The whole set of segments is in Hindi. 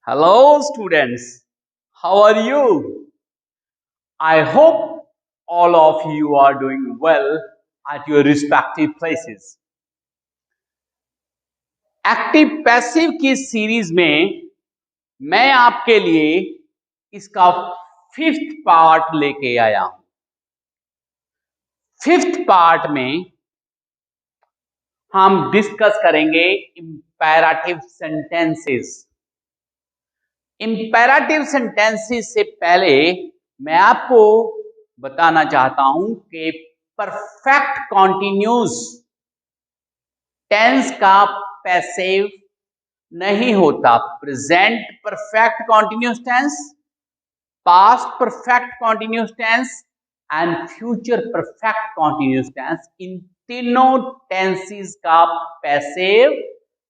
Hello, students. How are you? I hope all of you are doing well at your respective places. Active passive की सीरीज में मैं आपके लिए इसका फिफ्थ पार्ट लेके आया हूं। फिफ्थ पार्ट में हम डिस्कस करेंगे इंपेरेटिव सेंटेंसेस। इंपेरेटिव सेंटेंसेस से पहले मैं आपको बताना चाहता हूं कि परफेक्ट कॉन्टिन्यूस टेंस का पैसिव नहीं होता। Present perfect continuous tense, past perfect continuous tense and future perfect continuous tense, इन तीनों टेंसेस का पैसिव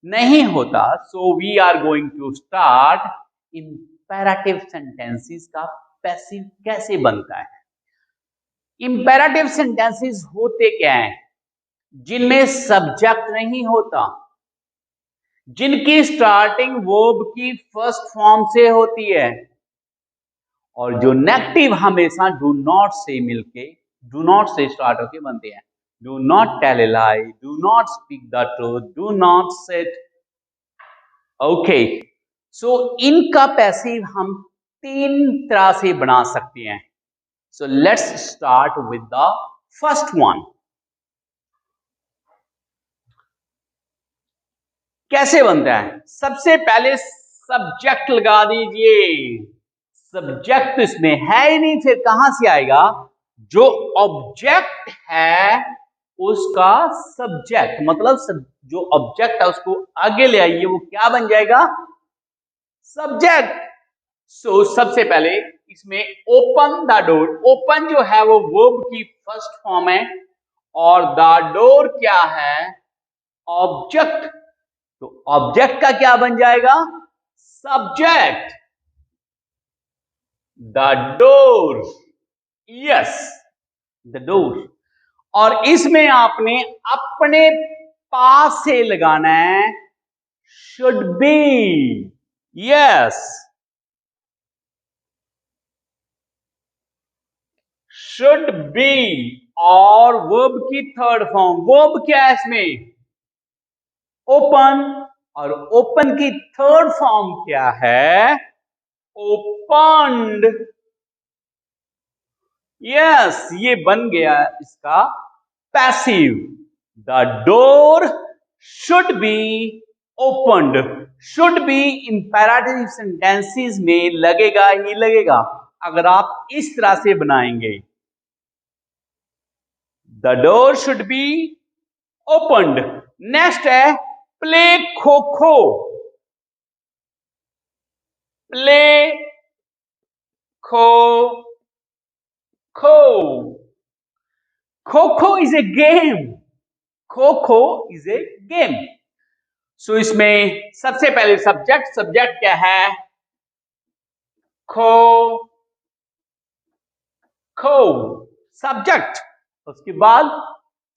नहीं होता। So we are going to start imperative sentences का पैसिव कैसे बनता है। इंपेरेटिव सेंटेंसेस होते क्या हैं? जिनमें सब्जेक्ट नहीं होता, जिनकी स्टार्टिंग वर्ब की फर्स्ट फॉर्म से होती है और जो नेगेटिव हमेशा डू नॉट से मिलके डू नॉट से स्टार्ट होके बनते हैं। Do not tell a lie, do not speak the truth, do not set. Okay, so इनका पैसिव हम तीन तरह से बना सकते हैं। So let's start with the first one. कैसे बनता है? सबसे पहले सब्जेक्ट लगा दीजिए। सब्जेक्ट इसमें है ही नहीं, फिर कहां से आएगा? जो ऑब्जेक्ट है उसका सब्जेक्ट, मतलब जो ऑब्जेक्ट है उसको आगे ले आइए, वो क्या बन जाएगा? सब्जेक्ट। सो सबसे पहले इसमें ओपन द डोर। ओपन जो है वो वर्ब की फर्स्ट फॉर्म है और द डोर क्या है? ऑब्जेक्ट। तो ऑब्जेक्ट का क्या बन जाएगा? Subject. The door, yes, the door. और इसमें आपने अपने पास से लगाना है should be, yes, should be. और वर्ब की थर्ड फॉर्म, वर्ब क्या है इसमें? ओपन। और ओपन की थर्ड फॉर्म क्या है? ओपन्ड। यस, ये बन गया इसका passive. The door should be opened. Should be imperative sentences में लगेगा ही लगेगा अगर आप इस तरह से बनाएंगे। The door should be opened. Next है play kho kho. Play kho kho. Kho kho is a game. Kho kho is a game. सो इसमें सबसे पहले सब्जेक्ट, सब्जेक्ट क्या है? खो खो, सब्जेक्ट। उसके बाद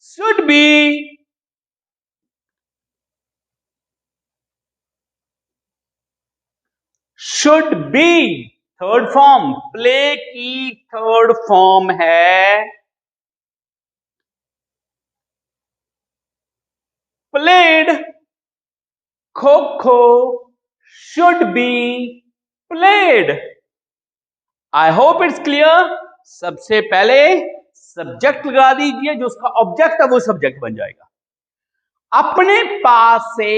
should be, should be third form. Play की थर्ड फॉर्म है प्लेड। खो kho should be played. I hope it's clear. सबसे पहले सब्जेक्ट लगा दीजिए, जो उसका ऑब्जेक्ट है वो सब्जेक्ट बन जाएगा। अपने पास से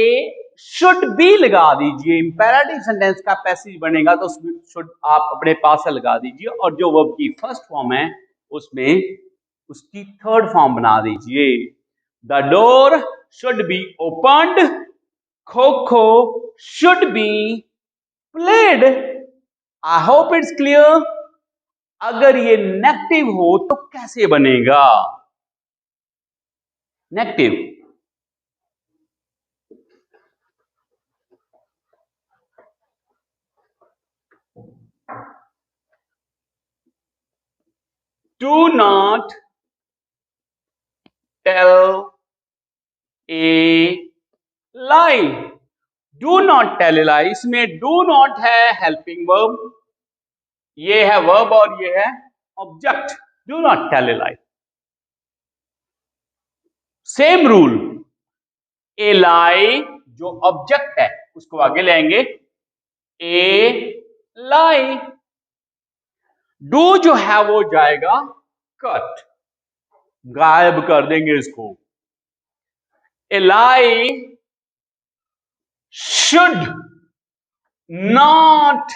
शुड बी लगा दीजिए। इंपेरेटिव सेंटेंस का पैसिव बनेगा तो शुड आप अपने पास से लगा दीजिए और जो वर्ब की फर्स्ट फॉर्म है उसमें उसकी थर्ड फॉर्म बना दीजिए। The door should be opened. Kho kho should be played. I hope it's clear. अगर ये नेगेटिव हो तो कैसे बनेगा? Negative, do not tell a lie. Do not tell a lie, इसमें डू नॉट है हेल्पिंग वर्ब, ये है वर्ब और ये है object. Do not tell a lie. Same rule, a lie जो ऑब्जेक्ट है उसको आगे लेंगे, ए लाई। डू जो है वो जाएगा कट, गायब कर देंगे इसको। ए लाई शुड नॉट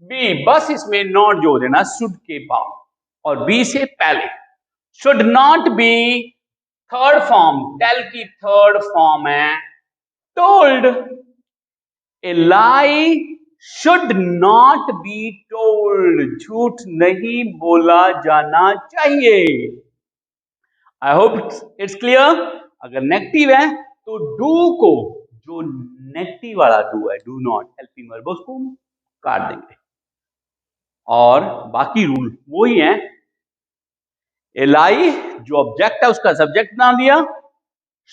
बी, बस इसमें नॉट जोड़ देना शुड के बाद और बी से पहले। Should not be third form, tell की थर्ड फॉर्म है told. A lie should not be told, झूठ नहीं बोला जाना चाहिए। I hope it's clear. अगर नेगेटिव है तो डू को, जो नेगेटिव वाला डू है, डू नॉट हेल्पिंग वर्ब, उसको काट देंगे और बाकी रूल वही है। ए लाई जो ऑब्जेक्ट है उसका सब्जेक्ट बना दिया।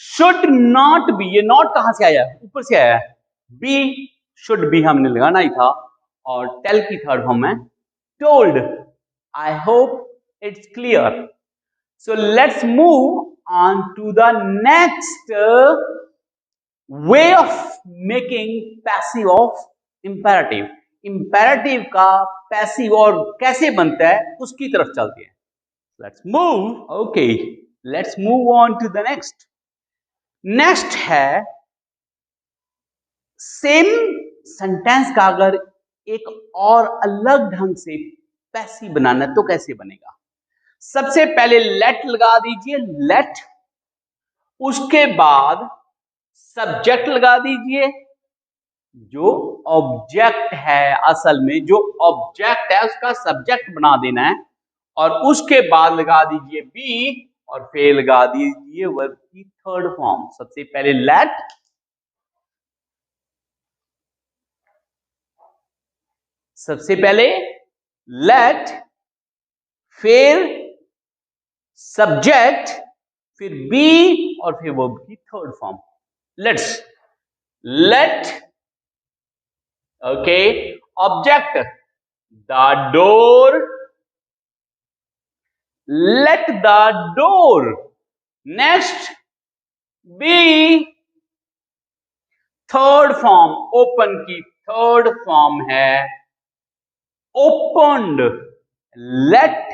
शुड नॉट बी, ये नॉट कहां से आया, ऊपर से आया है। बी, शुड बी हमने लगाना ही था और टेल की थर्ड फॉर्म है told. I hope it's clear. So let's move on to the next way of making passive of imperative. Imperative का पैसिव और कैसे बनता है उसकी तरफ चलते हैं। Let's move, okay, let's move on to the next. Next है सेम सेंटेंस का अगर एक और अलग ढंग से पैसिव बनाना तो कैसे बनेगा। सबसे पहले लेट लगा दीजिए, लेट, उसके बाद सब्जेक्ट लगा दीजिए। जो ऑब्जेक्ट है, असल में जो ऑब्जेक्ट है उसका सब्जेक्ट बना देना है और उसके बाद लगा दीजिए बी और फिर लगा दीजिए वर्ब की थर्ड फॉर्म। सबसे पहले लेट, सबसे पहले लेट, फिर सब्जेक्ट, फिर बी और फिर वर्ब की third form. Let's, let, okay, object the door, let the door, next be third form, open की थर्ड फॉर्म है opened, let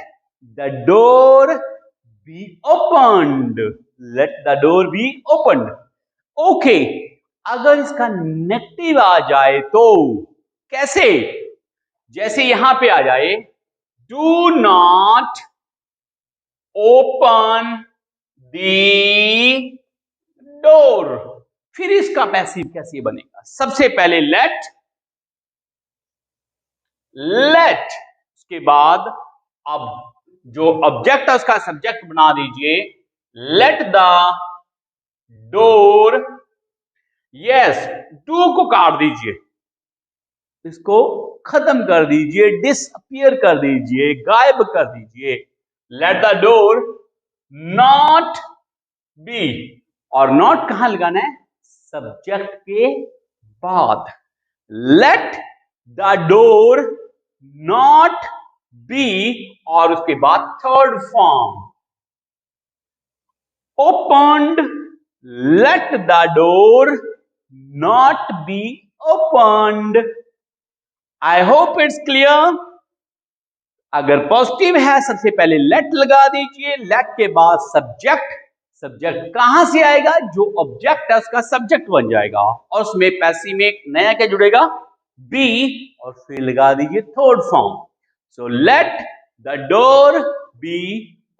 the door be opened, let the door be opened। Okay, अगर इसका नेगेटिव आ जाए तो कैसे, जैसे यहां पे आ जाए do not open the door, फिर इसका पैसिव कैसे बनेगा। सबसे पहले लेट, लेट, उसके बाद अब जो ऑब्जेक्ट है उसका सब्जेक्ट बना दीजिए, late the door, yes, do को काट दीजिए, इसको खत्म कर दीजिए, डिसअपियर कर दीजिए, गायब कर दीजिए। Late the door not B, और नॉट कहां लगाना है, सब्जेक्ट के बाद। Late the door not B और उसके बाद third form opened, let the door not be opened. I hope it's clear. अगर पॉजिटिव है सबसे पहले लेट लगा दीजिए, लेट के बाद सब्जेक्ट, सब्जेक्ट कहां से आएगा, जो ऑब्जेक्ट है उसका सब्जेक्ट बन जाएगा और उसमें पैसिव में एक नया क्या जुड़ेगा, बी, और फिर लगा दीजिए third form. So let the door be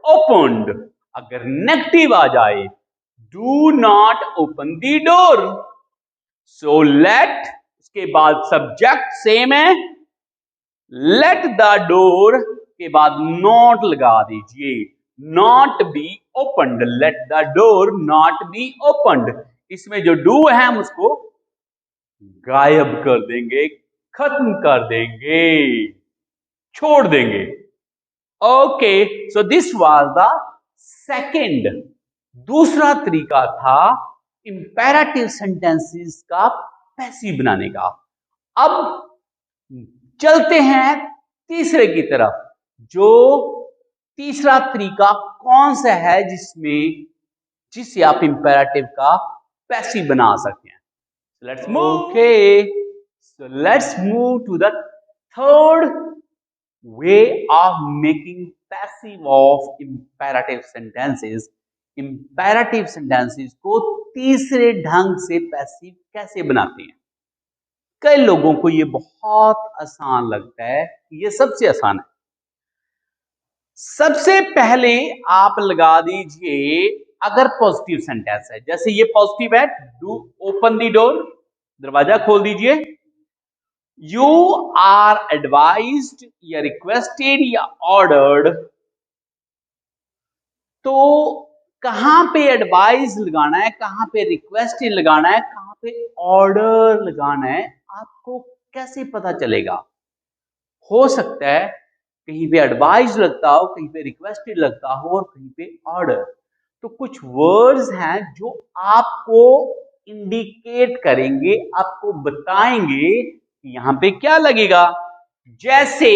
opened. अगर नेगेटिव आ जाए, do not open the door, so let, उसके बाद सब्जेक्ट सेम है, लेट द डोर के बाद नॉट लगा दीजिए, not be opened, let the door not be opened. इसमें जो डू है हम उसको गायब कर देंगे, खत्म कर देंगे, छोड़ देंगे। Okay, so this was the second, दूसरा तरीका था इंपेरेटिव सेंटेंसेस का पैसिव बनाने का। अब चलते हैं तीसरे की तरफ। जो तीसरा तरीका कौन सा है जिसे आप इंपेरेटिव का पैसिव बना सकते हैं? Let's move to the third way of making passive of imperative sentences. Imperative sentences को तीसरे ढंग से पैसिव कैसे बनाते हैं? कई लोगों को ये बहुत आसान लगता है, ये सबसे आसान है। सबसे पहले आप लगा दीजिए, अगर पॉजिटिव सेंटेंस है, जैसे ये पॉजिटिव है, डू ओपन द डोर, दरवाजा खोल दीजिए। यू आर एडवाइज्ड या रिक्वेस्टेड या ऑर्डर्ड, तो कहां पे एडवाइज लगाना है, कहां पे रिक्वेस्टेड लगाना है, कहां पे ऑर्डर लगाना है, आपको कैसे पता चलेगा? हो सकता है कहीं पे एडवाइज लगता हो, कहीं पे रिक्वेस्टेड लगता हो और कहीं पे ऑर्डर। तो कुछ वर्ड्स हैं जो आपको इंडिकेट करेंगे, आपको बताएंगे कि यहां पे क्या लगेगा। जैसे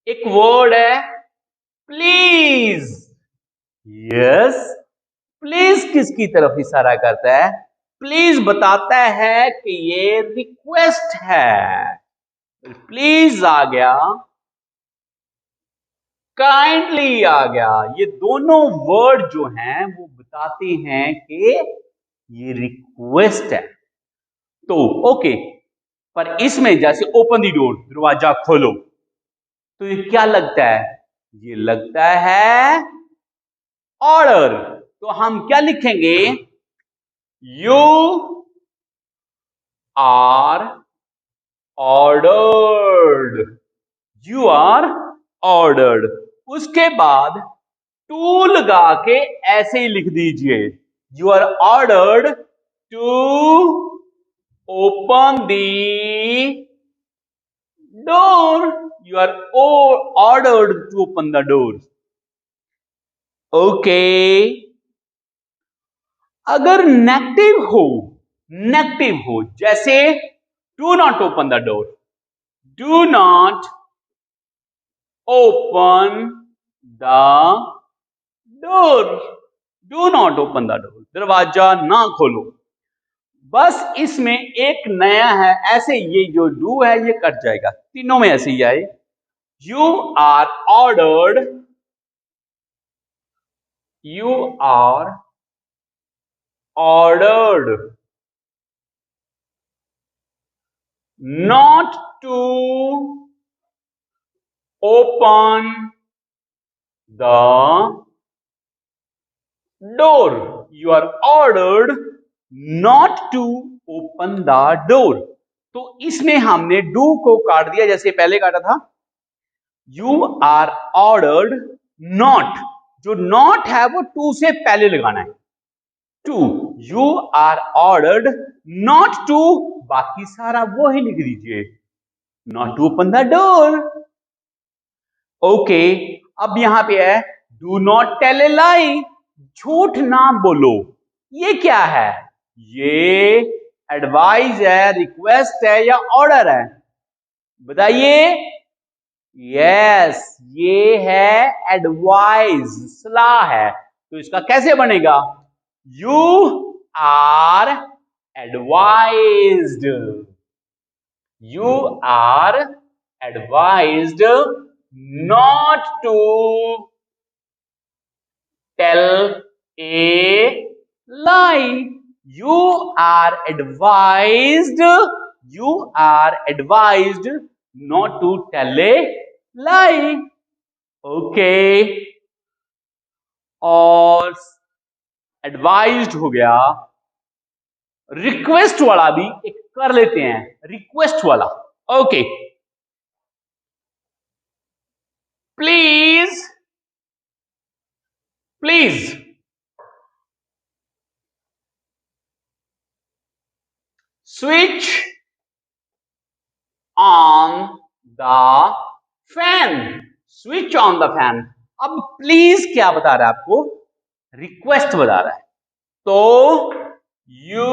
एक वर्ड है प्लीज। यस, प्लीज किसकी तरफ इशारा करता है? प्लीज बताता है कि ये रिक्वेस्ट है। प्लीज आ गया, काइंडली आ गया। ये दोनों वर्ड जो हैं वो बताते हैं कि ये रिक्वेस्ट है। तो ओके, पर इसमें जैसे ओपन द डोर, दरवाजा खोलो, तो ये क्या लगता है? ये लगता है ऑर्डर। तो हम क्या लिखेंगे? You are ordered, you are ordered. उसके बाद टू लगा के ऐसे ही लिख दीजिए, you are ordered to open the door, you are ordered to open the door. Okay, अगर नेगेटिव हो, जैसे do not open the door, do not open the door, do not open the door, दरवाजा ना खोलो। बस इसमें एक नया है, ऐसे ये जो डू है ये कट जाएगा, तीनों में ऐसे ही आए। You are ordered, you are ordered not to open the door, you are ordered not to open the door। तो इसमें हमने do को काट दिया, जैसे पहले काटा था। you are ordered not, जो not है वो to से पहले लगाना है, to. You are ordered not to, बाकी सारा वो ही लिख दीजिए, not to open the door. Okay, अब यहां पे है do not tell a lie, झूठ ना बोलो। ये क्या है? ये एडवाइस है, रिक्वेस्ट है या ऑर्डर है? बताइए। यस, ये है एडवाइस, सलाह है। तो इसका कैसे बनेगा? You are advised, you are advised not to tell a lie, you are advised not to tell a lie। Okay, और एडवाइज्ड हो गया। रिक्वेस्ट वाला भी एक कर लेते हैं, रिक्वेस्ट वाला। Okay, please switch on the fan, switch on the fan. अब प्लीज क्या बता रहा है आपको? रिक्वेस्ट बता रहा है। तो you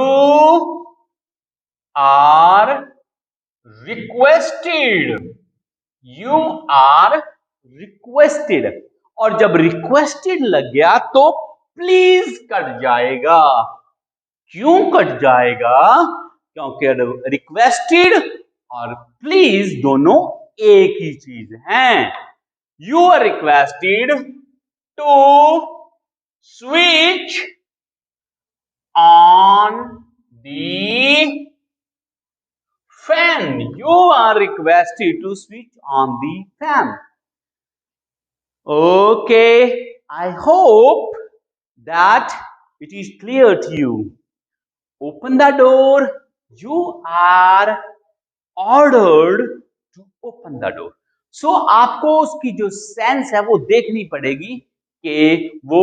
are requested. You are requested. और जब requested लग गया तो please कट जाएगा. क्यों कट जाएगा? क्योंकि requested और please दोनों एक ही चीज हैं. You are requested to switch on the fan. You are requested to switch on the fan. Okay, I hope that it is clear to you. Open the door. You are ordered to open the door. So आपको उसकी जो सेंस है वो देखनी पड़ेगी कि वो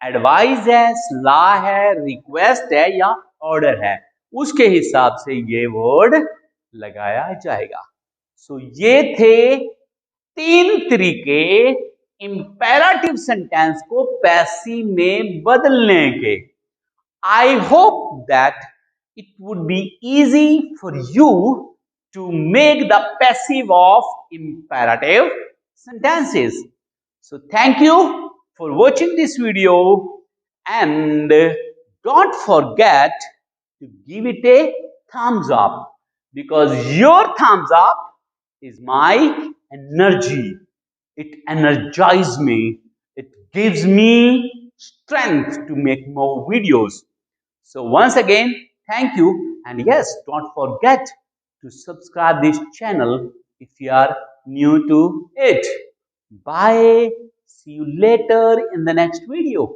एडवाइस है, सलाह है, रिक्वेस्ट है या ऑर्डर है. उसके हिसाब से ये वर्ड लगाया जाएगा. सो ये थे 3 तरीके इंपेरेटिव सेंटेंस को पैसिव में बदलने के. I hope that it would be easy for you to make the passive of imperative sentences. So thank you for watching this video and don't forget to give it a thumbs up because your thumbs up is my energy. It energizes me. It gives me strength to make more videos. So once again, thank you. And yes, don't forget to subscribe this channel if you are new to it. Bye. See you later in the next video.